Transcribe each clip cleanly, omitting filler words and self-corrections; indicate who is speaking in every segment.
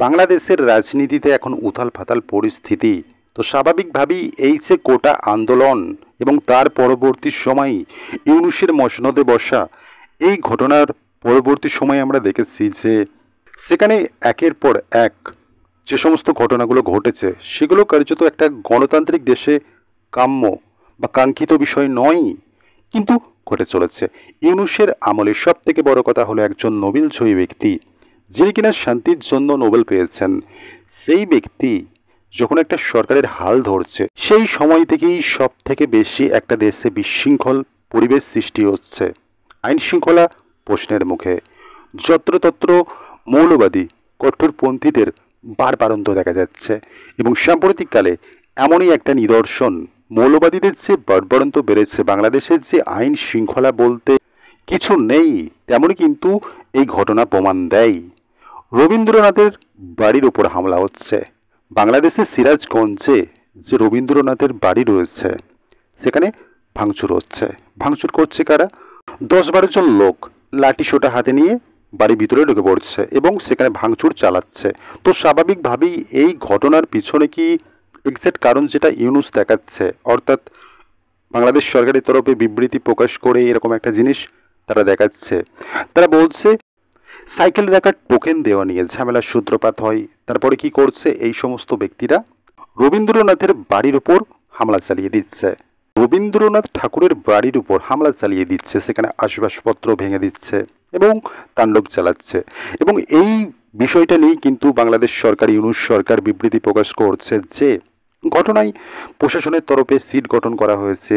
Speaker 1: বাংলাদেশের রাজনীতিতে এখন উথাল পাথাল পরিস্থিতি। তো স্বাভাবিকভাবেই এই যে কোটা আন্দোলন এবং তার পরবর্তী সময় ইউনূসের মসনদে বসা, এই ঘটনার পরবর্তী সময়ে আমরা দেখেছি যে সেখানে একের পর এক যে সমস্ত ঘটনাগুলো ঘটেছে সেগুলো কার্যত একটা গণতান্ত্রিক দেশে কাম্য বা কাঙ্ক্ষিত বিষয় নয়, কিন্তু ঘটে চলেছে। ইউনূসের আমলে সব থেকে বড় কথা হলো একজন নোবেলজয়ী ব্যক্তি, যিনি কিনা শান্তির জন্য নোবেল পেয়েছেন, সেই ব্যক্তি যখন একটা সরকারের হাল ধরছে সেই সময় থেকেই সব থেকে বেশি একটা দেশে বিশৃঙ্খল পরিবেশ সৃষ্টি হচ্ছে, আইন শৃঙ্খলা প্রশ্নের মুখে। যত্রতত্র মৌলবাদী কঠোরপন্থীদের বাড়বাড়ন্ত দেখা যাচ্ছে এবং সাম্প্রতিককালে এমনই একটা নিদর্শন, মৌলবাদীদের যে বাড়বাড়ন্ত বেড়েছে, বাংলাদেশের যে আইন শৃঙ্খলা বলতে কিছু নেই তেমনই কিন্তু এই ঘটনা প্রমাণ দেয়। রবীন্দ্রনাথের বাড়ির উপর হামলা হচ্ছে। বাংলাদেশের সিরাজগঞ্জে যে রবীন্দ্রনাথের বাড়ি রয়েছে সেখানে ভাঙচুর হচ্ছে। ভাঙচুর করছে কারা? 10-12 জন লোক লাঠি সোটা হাতে নিয়ে বাড়ির ভিতরে ঢুকে পড়ছে এবং সেখানে ভাঙচুর চালাচ্ছে। তো স্বাভাবিকভাবেই এই ঘটনার পিছনে কি এক্সাক্ট কারণ যেটা ইউনূস দেখাচ্ছে, অর্থাৎ বাংলাদেশ সরকারের তরফে বিবৃতি প্রকাশ করে এরকম একটা জিনিস তারা দেখাচ্ছে। তারা বলছে সাইকেল রাখার টোকেন দেওয়া নিয়ে ঝামেলার সূত্রপাত হয়। তারপরে কি করছে এই সমস্ত ব্যক্তিরা? রবীন্দ্রনাথের বাড়ির উপর হামলা চালিয়ে দিচ্ছে। রবীন্দ্রনাথ ঠাকুরের বাড়ির উপর হামলা চালিয়ে দিচ্ছে, সেখানে আসবাবপত্র ভেঙে দিচ্ছে এবং তাণ্ডব চালাচ্ছে। এবং এই বিষয়টা নিয়েই কিন্তু বাংলাদেশ সরকার, ইউনূস সরকার বিবৃতি প্রকাশ করছে যে ঘটনায় প্রশাসনের তরফে সিট গঠন করা হয়েছে,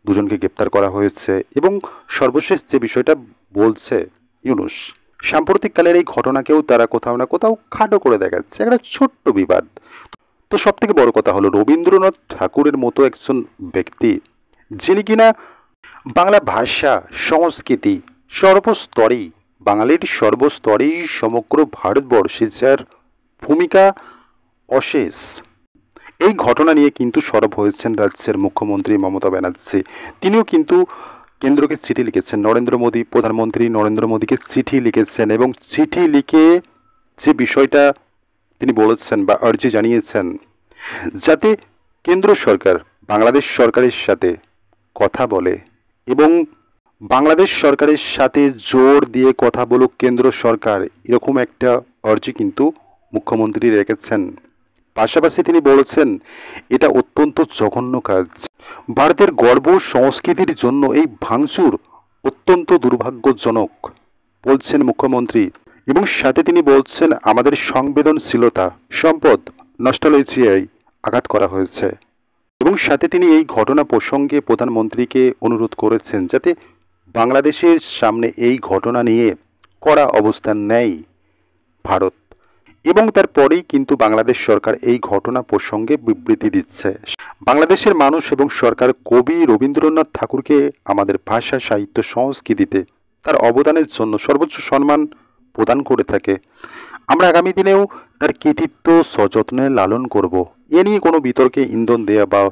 Speaker 1: দুজনকে গ্রেপ্তার করা হয়েছে এবং সর্বশেষ যে বিষয়টা বলছে ইউনূস, সাম্প্রতিককালের এই ঘটনাকেও তারা কোথাও না কোথাও খাটো করে দেখাচ্ছে, একটা ছোট্ট বিবাদ। তো সব থেকে বড় কথা হলো রবীন্দ্রনাথ ঠাকুরের মতো একজন ব্যক্তি, যিনি কিনা বাংলা ভাষা সংস্কৃতি সর্বস্তরেই, বাঙালির সর্বস্তরেই সমগ্র ভারতবর্ষে যার ভূমিকা অশেষ, এই ঘটনা নিয়ে কিন্তু সরব হয়েছেন রাজ্যের মুখ্যমন্ত্রী মমতা ব্যানার্জি। তিনিও কিন্তু কেন্দ্রকে চিঠি লিখেছেন, নরেন্দ্র মোদী, প্রধানমন্ত্রী নরেন্দ্র মোদীকে চিঠি লিখেছেন এবং চিঠি লিখে যে বিষয়টা তিনি বলেছেন বা আর্জি জানিয়েছেন, যাতে কেন্দ্র সরকার বাংলাদেশ সরকারের সাথে কথা বলে এবং বাংলাদেশ সরকারের সাথে জোর দিয়ে কথা বলুক কেন্দ্র সরকার, এরকম একটা আর্জি কিন্তু মুখ্যমন্ত্রী রেখেছেন। পাশাপাশি তিনি বলেছেন এটা অত্যন্ত জঘন্য কাজ, ভারতের গর্ব সংস্কৃতির জন্য এই ভাঙচুর অত্যন্ত দুর্ভাগ্যজনক বলছেন মুখ্যমন্ত্রী। এবং সাথে তিনি বলছেন আমাদের সংবেদনশীলতা, সম্পদ, নস্টালজিয়ায় আঘাত করা হয়েছে। এবং সাথে তিনি এই ঘটনা প্রসঙ্গে প্রধানমন্ত্রীকে অনুরোধ করেছেন যাতে বাংলাদেশের সামনে এই ঘটনা নিয়ে কড়া অবস্থান নেয় ভারত। এবং তারপরেই কিন্তু বাংলাদেশ সরকার এই ঘটনা প্রসঙ্গে বিবৃতি দিচ্ছে। বাংলাদেশের মানুষ এবং সরকার কবি রবীন্দ্রনাথ ঠাকুরকে আমাদের ভাষা, সাহিত্য, সংস্কৃতিতে তার অবদানের জন্য সর্বোচ্চ সম্মান প্রদান করে থাকে। আমরা আগামী দিনেও তার কৃতিত্ব সযত্নে লালন করব। এ নিয়ে কোনো বিতর্কে ইন্ধন দেওয়া বা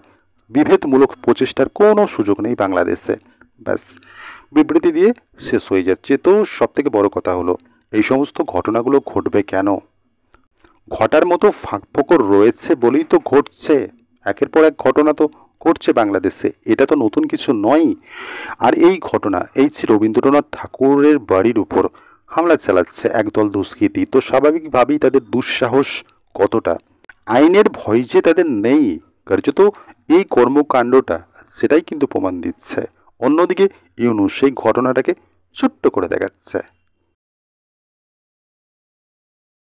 Speaker 1: বিভেদমূলক প্রচেষ্টার কোনো সুযোগ নেই বাংলাদেশে। ব্যাস, বিবৃতি দিয়ে শেষ হয়ে যাচ্ছে। তো সব থেকে বড় কথা হলো এই সমস্ত ঘটনাগুলো ঘটবে কেন? ঘটার মতো ফাঁকফোকর রয়েছে বলেই তো ঘটছে। একের পর এক ঘটনা তো ঘটছে বাংলাদেশে, এটা তো নতুন কিছু নয়। আর এই ঘটনা, এই যে রবীন্দ্রনাথ ঠাকুরের বাড়ির উপর হামলা চালাচ্ছে একদল দুষ্কৃতী, তো স্বাভাবিকভাবেই তাদের দুঃসাহস কতটা, আইনের ভয় যে তাদের নেই কার্যত এই কর্মকাণ্ডটা সেটাই কিন্তু প্রমাণ দিচ্ছে। অন্যদিকে ইউনূস সেই ঘটনাটাকে ছোট্ট করে দেখাচ্ছে।